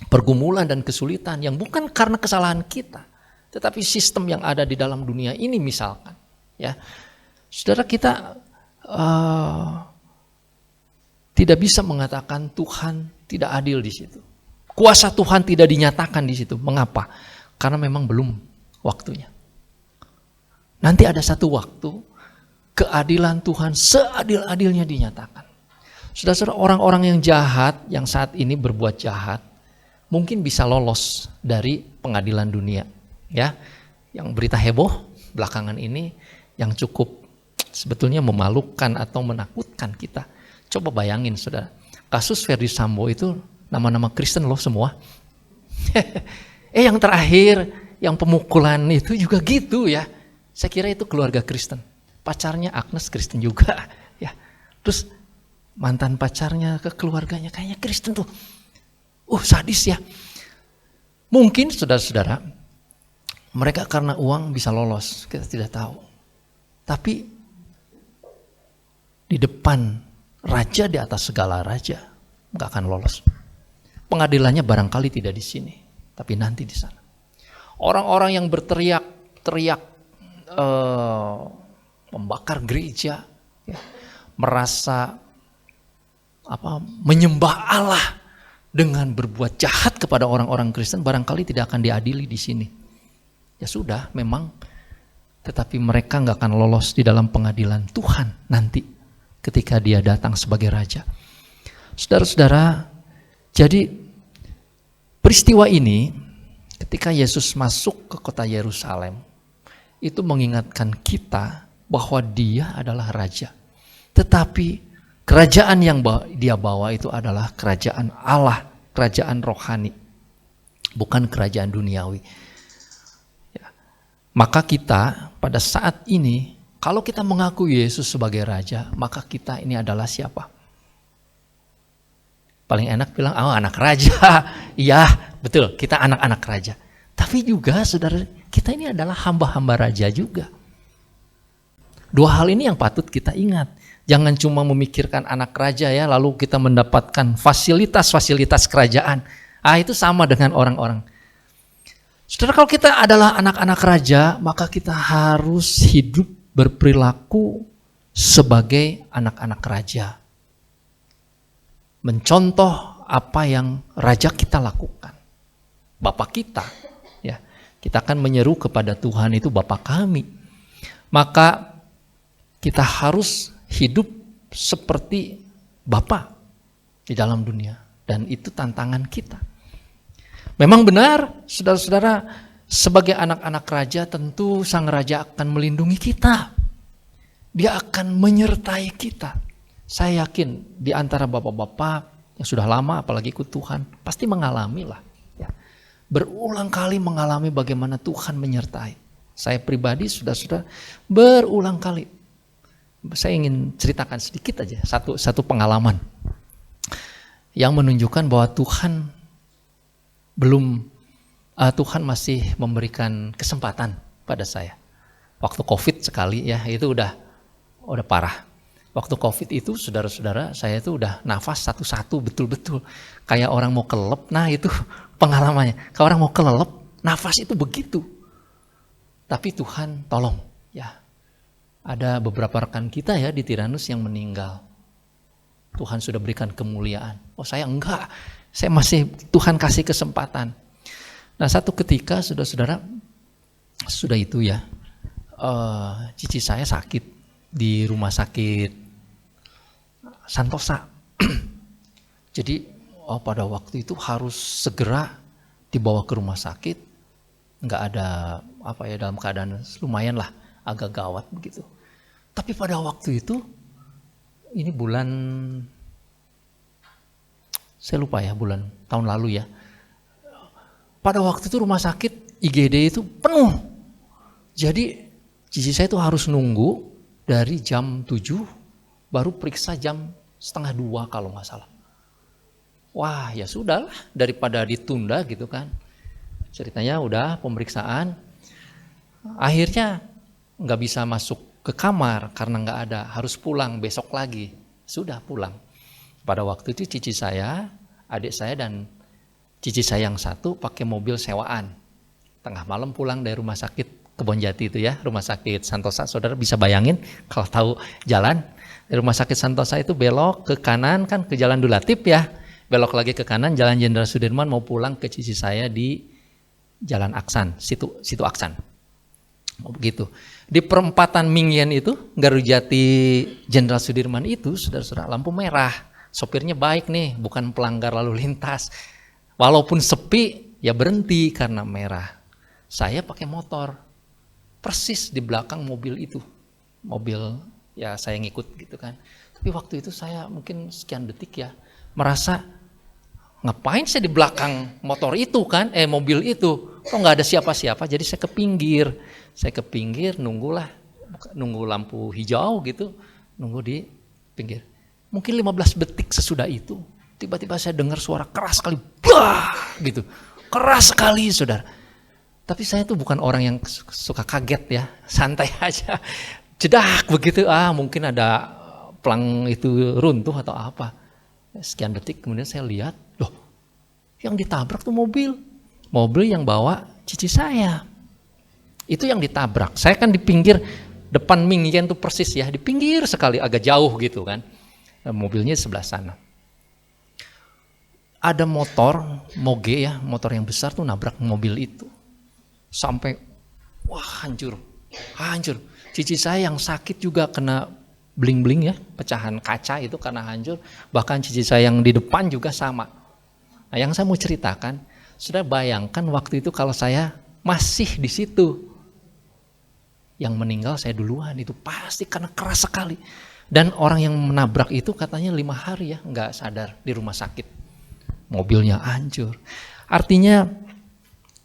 pergumulan dan kesulitan yang bukan karena kesalahan kita, tetapi sistem yang ada di dalam dunia ini misalkan. Ya, saudara, kita tidak bisa mengatakan Tuhan tidak adil di situ. Kuasa Tuhan tidak dinyatakan di situ. Mengapa? Karena memang belum waktunya. Nanti ada satu waktu keadilan Tuhan seadil-adilnya dinyatakan. Saudara-saudara, orang-orang yang jahat, yang saat ini berbuat jahat, mungkin bisa lolos dari pengadilan dunia. Ya, yang berita heboh belakangan ini yang cukup sebetulnya memalukan atau menakutkan kita. Coba bayangin saudara, kasus Ferdy Sambo itu nama-nama Kristen loh semua. Yang terakhir, yang pemukulan itu juga gitu ya. Saya kira itu keluarga Kristen. Pacarnya Agnes Kristen juga. Ya. Terus mantan pacarnya ke keluarganya kayaknya Kristen tuh. Sadis ya. Mungkin saudara-saudara, mereka karena uang bisa lolos, kita tidak tahu. Tapi di depan raja di atas segala raja, nggak akan lolos. Pengadilannya barangkali tidak di sini, tapi nanti di sana. Orang-orang yang berteriak membakar gereja, ya, merasa menyembah Allah dengan berbuat jahat kepada orang-orang Kristen, barangkali tidak akan diadili di sini. Ya sudah, memang, tetapi mereka nggak akan lolos di dalam pengadilan Tuhan nanti ketika dia datang sebagai raja. Saudara-saudara, jadi peristiwa ini ketika Yesus masuk ke kota Yerusalem itu mengingatkan kita bahwa dia adalah raja. Tetapi kerajaan yang dia bawa itu adalah kerajaan Allah, kerajaan rohani, bukan kerajaan duniawi. Ya. Maka kita pada saat ini, kalau kita mengaku Yesus sebagai raja, maka kita ini adalah siapa? Paling enak bilang, anak raja. Iya, betul, kita anak-anak raja. Tapi juga saudara, kita ini adalah hamba-hamba raja juga. Dua hal ini yang patut kita ingat. Jangan cuma memikirkan anak raja ya, lalu kita mendapatkan fasilitas-fasilitas kerajaan. Itu sama dengan orang-orang. Saudara, kalau kita adalah anak-anak raja, maka kita harus hidup berperilaku sebagai anak-anak raja. Mencontoh apa yang raja kita lakukan. Bapak kita, ya, kita akan menyeru kepada Tuhan itu Bapa kami. Maka kita harus hidup seperti Bapa di dalam dunia. Dan itu tantangan kita. Memang benar, saudara-saudara, sebagai anak-anak raja tentu sang raja akan melindungi kita. Dia akan menyertai kita. Saya yakin di antara bapak-bapak yang sudah lama apalagi ikut Tuhan, pasti mengalami lah. Ya. Berulang kali mengalami bagaimana Tuhan menyertai. Saya pribadi sudah berulang kali. Saya ingin ceritakan sedikit aja, satu pengalaman yang menunjukkan bahwa Tuhan masih memberikan kesempatan pada saya. Waktu COVID sekali ya, itu udah parah. Waktu COVID itu saudara-saudara, saya itu udah nafas satu-satu betul-betul kayak orang mau kelelep. Nah itu pengalamannya, kayak orang mau kelelep, nafas itu begitu. Tapi Tuhan tolong ya. Ada beberapa rekan kita ya di Tiranus yang meninggal. Tuhan sudah berikan kemuliaan. Oh saya enggak, saya masih Tuhan kasih kesempatan. Nah satu ketika saudara-saudara, sudah itu ya, cici saya sakit di rumah sakit Santosa. Jadi pada waktu itu harus segera dibawa ke rumah sakit. Nggak ada dalam keadaan lumayan lah, agak gawat begitu. Tapi pada waktu itu, ini bulan, saya lupa ya bulan tahun lalu ya. Pada waktu itu rumah sakit IGD itu penuh. Jadi cici saya itu harus nunggu dari jam 7 baru periksa jam 1:30 kalau nggak salah. Wah ya sudahlah, daripada ditunda gitu kan. Ceritanya udah pemeriksaan, akhirnya nggak bisa masuk ke kamar karena nggak ada, harus pulang besok lagi. Sudah pulang. Pada waktu itu cici saya, adik saya dan cici saya yang satu pakai mobil sewaan. Tengah malam pulang dari rumah sakit Kebonjati itu ya, rumah sakit Santosa. Saudara bisa bayangin kalau tahu jalan. Dari rumah sakit Santosa itu belok ke kanan kan ke Jalan Dulatip ya. Belok lagi ke kanan Jalan Jenderal Sudirman mau pulang ke cici saya di Jalan Aksan, situ Aksan. Begitu. Di perempatan Mingyen itu, Garujati Jenderal Sudirman itu, saudara-saudara, lampu merah. Sopirnya baik nih, bukan pelanggar lalu lintas. Walaupun sepi, ya berhenti karena merah. Saya pakai motor, persis di belakang mobil itu. Mobil, ya saya ngikut gitu kan. Tapi waktu itu saya mungkin sekian detik ya, merasa ngapain saya di belakang motor itu kan, mobil itu, kok nggak ada siapa-siapa, jadi saya ke pinggir, nunggu lampu hijau gitu, nunggu di pinggir. Mungkin 15 detik sesudah itu, tiba-tiba saya dengar suara keras sekali, bah, gitu, keras sekali saudara. Tapi saya tuh bukan orang yang suka kaget ya, santai aja, jedak begitu, mungkin ada pelang itu runtuh atau apa. Sekian detik kemudian saya lihat, loh, yang ditabrak tuh mobil yang bawa cici saya. Itu yang ditabrak. Saya kan di pinggir depan Mingyen tuh persis ya, di pinggir sekali, agak jauh gitu kan. Mobilnya sebelah sana. Ada motor, moge ya, motor yang besar tuh nabrak mobil itu. Sampai, wah hancur. Cici saya yang sakit juga kena bling-bling ya, pecahan kaca itu karena hancur. Bahkan cici saya yang di depan juga sama. Nah, yang saya mau ceritakan, sudah bayangkan waktu itu kalau saya masih di situ. Yang meninggal saya duluan, itu pasti karena keras sekali. Dan orang yang menabrak itu katanya 5 hari ya, nggak sadar di rumah sakit. Mobilnya hancur. Artinya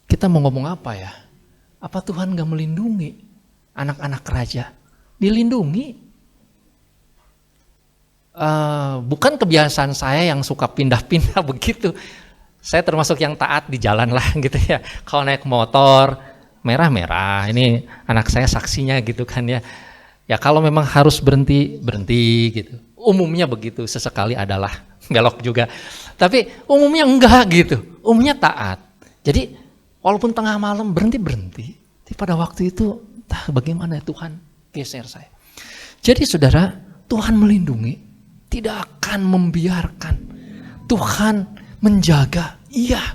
kita mau ngomong apa ya? Apa Tuhan nggak melindungi anak-anak raja? Dilindungi. Bukan kebiasaan saya yang suka pindah-pindah begitu. Saya termasuk yang taat di jalan lah gitu ya. Kalau naik motor merah-merah, ini anak saya saksinya gitu kan ya. Ya kalau memang harus berhenti gitu. Umumnya begitu, sesekali adalah belok juga. Tapi umumnya enggak gitu. Umumnya taat. Jadi walaupun tengah malam berhenti. Tapi pada waktu itu entah bagaimana Tuhan geser saya. Jadi saudara, Tuhan melindungi. Tidak akan membiarkan. Tuhan menjaga, iya.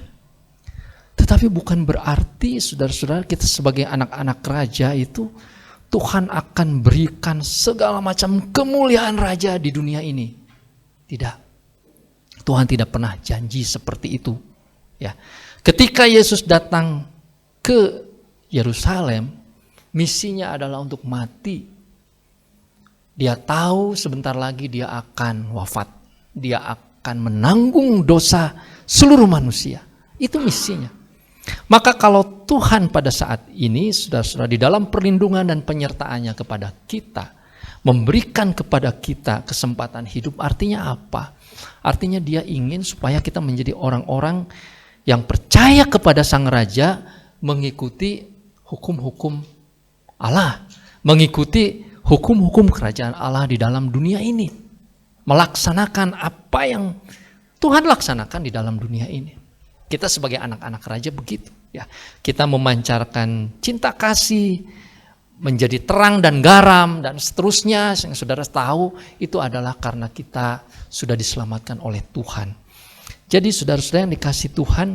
Tetapi bukan berarti saudara-saudara kita sebagai anak-anak raja itu Tuhan akan berikan segala macam kemuliaan raja di dunia ini. Tidak. Tuhan tidak pernah janji seperti itu. Ya. Ketika Yesus datang ke Yerusalem, misinya adalah untuk mati. Dia tahu sebentar lagi dia akan wafat. Dia akan menanggung dosa seluruh manusia. Itu misinya. Maka kalau Tuhan pada saat ini sudah di dalam perlindungan dan penyertaannya kepada kita, memberikan kepada kita kesempatan hidup, artinya apa? Artinya dia ingin supaya kita menjadi orang-orang yang percaya kepada Sang Raja, mengikuti hukum-hukum Allah, mengikuti hukum-hukum kerajaan Allah di dalam dunia ini. Melaksanakan apa yang Tuhan laksanakan di dalam dunia ini. Kita sebagai anak-anak raja begitu ya. Kita memancarkan cinta kasih, menjadi terang dan garam dan seterusnya. Yang saudara tahu itu adalah karena kita sudah diselamatkan oleh Tuhan. Jadi saudara-saudara yang dikasih Tuhan,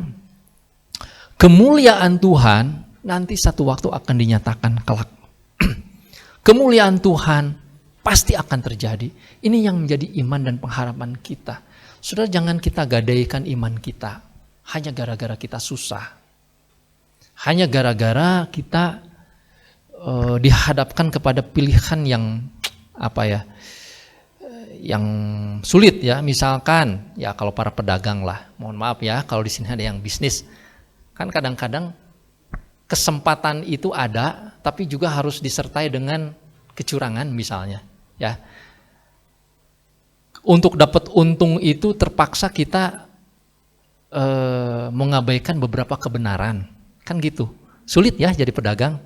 kemuliaan Tuhan nanti satu waktu akan dinyatakan kelak. Kemuliaan Tuhan pasti akan terjadi. Ini yang menjadi iman dan pengharapan kita. Saudara, jangan kita gadaikan iman kita hanya gara-gara kita susah. Hanya gara-gara kita dihadapkan kepada pilihan yang yang sulit ya. Misalkan ya kalau para pedagang lah, mohon maaf ya kalau di sini ada yang bisnis. Kan kadang-kadang kesempatan itu ada, tapi juga harus disertai dengan kecurangan misalnya ya. Untuk dapat untung itu terpaksa kita mengabaikan beberapa kebenaran, kan gitu. Sulit ya jadi pedagang.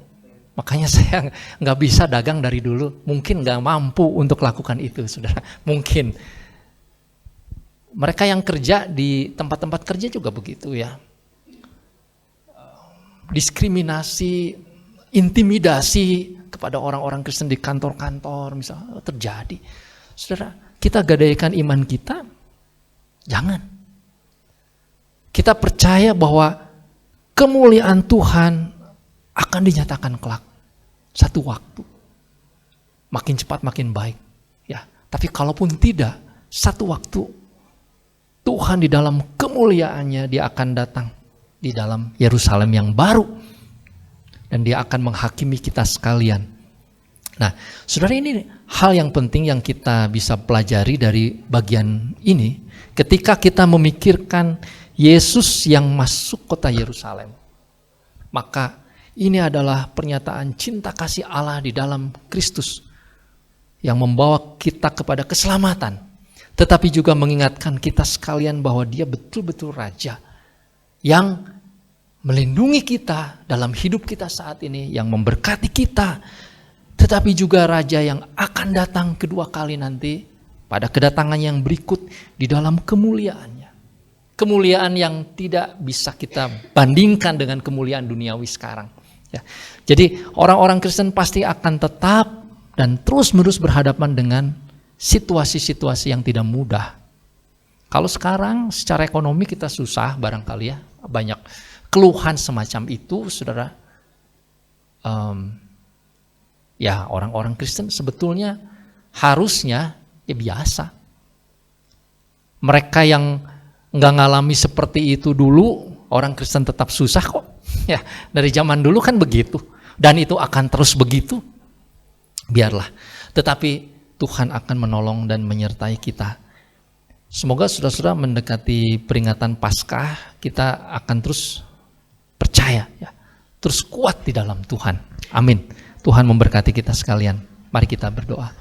Makanya saya nggak bisa dagang dari dulu. Mungkin nggak mampu untuk lakukan itu, saudara. Mungkin. Mereka yang kerja di tempat-tempat kerja juga begitu ya. Diskriminasi, intimidasi kepada orang-orang Kristen di kantor-kantor misalnya terjadi. Saudara, kita gadaikan iman kita, jangan. Kita percaya bahwa kemuliaan Tuhan akan dinyatakan kelak satu waktu. Makin cepat makin baik. Ya, tapi kalaupun tidak, satu waktu Tuhan di dalam kemuliaannya dia akan datang di dalam Yerusalem yang baru. Dan dia akan menghakimi kita sekalian. Nah, saudara, ini hal yang penting yang kita bisa pelajari dari bagian ini. Ketika kita memikirkan Yesus yang masuk kota Yerusalem, maka ini adalah pernyataan cinta kasih Allah di dalam Kristus yang membawa kita kepada keselamatan, tetapi juga mengingatkan kita sekalian bahwa dia betul-betul Raja yang melindungi kita dalam hidup kita saat ini, yang memberkati kita, tetapi juga Raja yang akan datang kedua kali nanti pada kedatangan yang berikut di dalam kemuliaannya. Kemuliaan yang tidak bisa kita bandingkan dengan kemuliaan duniawi sekarang. Ya. Jadi orang-orang Kristen pasti akan tetap dan terus-menerus berhadapan dengan situasi-situasi yang tidak mudah. Kalau sekarang secara ekonomi kita susah barangkali ya, banyak keluhan semacam itu, saudara. Ya orang-orang Kristen sebetulnya harusnya ya biasa. Mereka yang nggak ngalami seperti itu dulu, orang Kristen tetap susah kok. Ya, dari zaman dulu kan begitu. Dan itu akan terus begitu. Biarlah. Tetapi Tuhan akan menolong dan menyertai kita. Semoga saudara-saudara mendekati peringatan Paskah, kita akan terus percaya, ya, terus kuat di dalam Tuhan. Amin. Tuhan memberkati kita sekalian. Mari kita berdoa.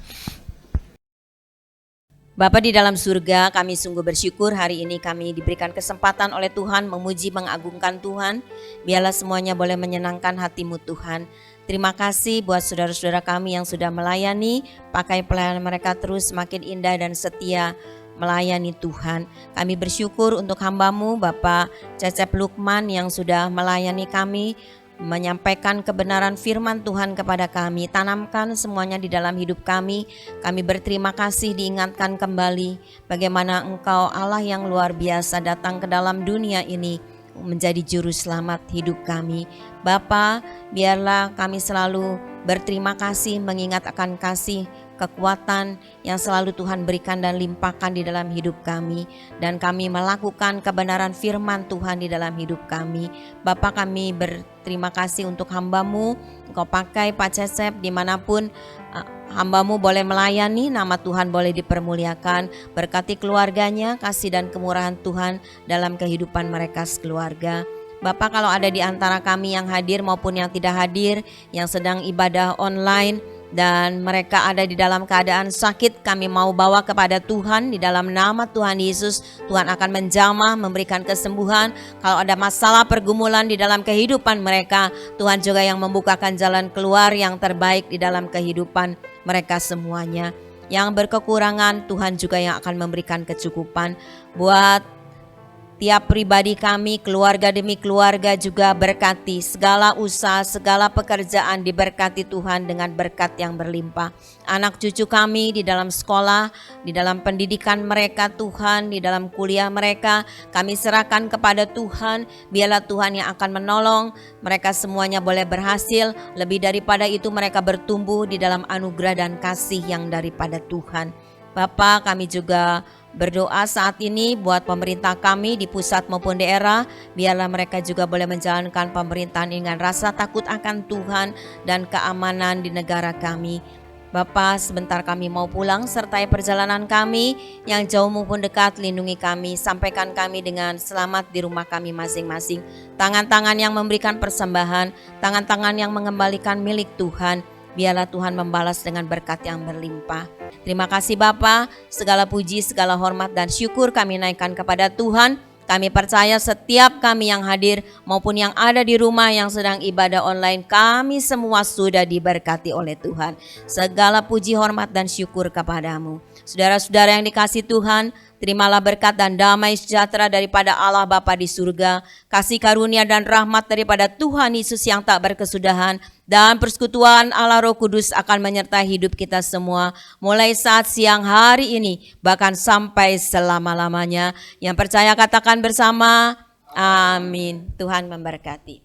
Bapa di dalam surga, kami sungguh bersyukur hari ini kami diberikan kesempatan oleh Tuhan memuji mengagungkan Tuhan. Biarlah semuanya boleh menyenangkan hati-Mu Tuhan. Terima kasih buat saudara-saudara kami yang sudah melayani, pakai pelayanan mereka terus semakin indah dan setia melayani Tuhan. Kami bersyukur untuk hamba-Mu Bapak Cecep Lukman yang sudah melayani kami, menyampaikan kebenaran firman Tuhan kepada kami. Tanamkan semuanya di dalam hidup kami. Kami berterima kasih diingatkan kembali bagaimana Engkau Allah yang luar biasa datang ke dalam dunia ini menjadi juru selamat hidup kami. Bapa, biarlah kami selalu berterima kasih, mengingat akan kasih kekuatan yang selalu Tuhan berikan dan limpahkan di dalam hidup kami, dan kami melakukan kebenaran firman Tuhan di dalam hidup kami. Bapa, kami berterima kasih untuk hamba-Mu. Engkau pakai Pak Cecep dimanapun hamba-Mu boleh melayani, nama Tuhan boleh dipermuliakan. Berkati keluarganya, kasih dan kemurahan Tuhan dalam kehidupan mereka sekeluarga. Bapak, kalau ada di antara kami yang hadir maupun yang tidak hadir, yang sedang ibadah online dan mereka ada di dalam keadaan sakit, kami mau bawa kepada Tuhan di dalam nama Tuhan Yesus. Tuhan akan menjamah, memberikan kesembuhan. Kalau ada masalah pergumulan di dalam kehidupan mereka, Tuhan juga yang membukakan jalan keluar yang terbaik di dalam kehidupan mereka semuanya. Yang berkekurangan, Tuhan juga yang akan memberikan kecukupan. Buat tiap pribadi kami, keluarga demi keluarga juga berkati. Segala usaha, segala pekerjaan diberkati Tuhan dengan berkat yang berlimpah. Anak cucu kami di dalam sekolah, di dalam pendidikan mereka Tuhan, di dalam kuliah mereka, kami serahkan kepada Tuhan. Biarlah Tuhan yang akan menolong, mereka semuanya boleh berhasil. Lebih daripada itu mereka bertumbuh di dalam anugerah dan kasih yang daripada Tuhan. Bapa, kami juga berdoa saat ini buat pemerintah kami di pusat maupun daerah, biarlah mereka juga boleh menjalankan pemerintahan dengan rasa takut akan Tuhan dan keamanan di negara kami. Bapa, sebentar kami mau pulang, sertai perjalanan kami yang jauh maupun dekat, lindungi kami, sampaikan kami dengan selamat di rumah kami masing-masing. Tangan-tangan yang memberikan persembahan, tangan-tangan yang mengembalikan milik Tuhan, biarlah Tuhan membalas dengan berkat yang berlimpah. Terima kasih Bapa, segala puji, segala hormat dan syukur kami naikkan kepada Tuhan. Kami percaya setiap kami yang hadir maupun yang ada di rumah yang sedang ibadah online, kami semua sudah diberkati oleh Tuhan. Segala puji, hormat dan syukur kepadamu. Saudara-saudara yang dikasihi Tuhan, terimalah berkat dan damai sejahtera daripada Allah Bapa di surga, kasih karunia dan rahmat daripada Tuhan Yesus yang tak berkesudahan, dan persekutuan Allah Roh Kudus akan menyertai hidup kita semua, mulai saat siang hari ini, bahkan sampai selama-lamanya. Yang percaya katakan bersama, amin. Tuhan memberkati.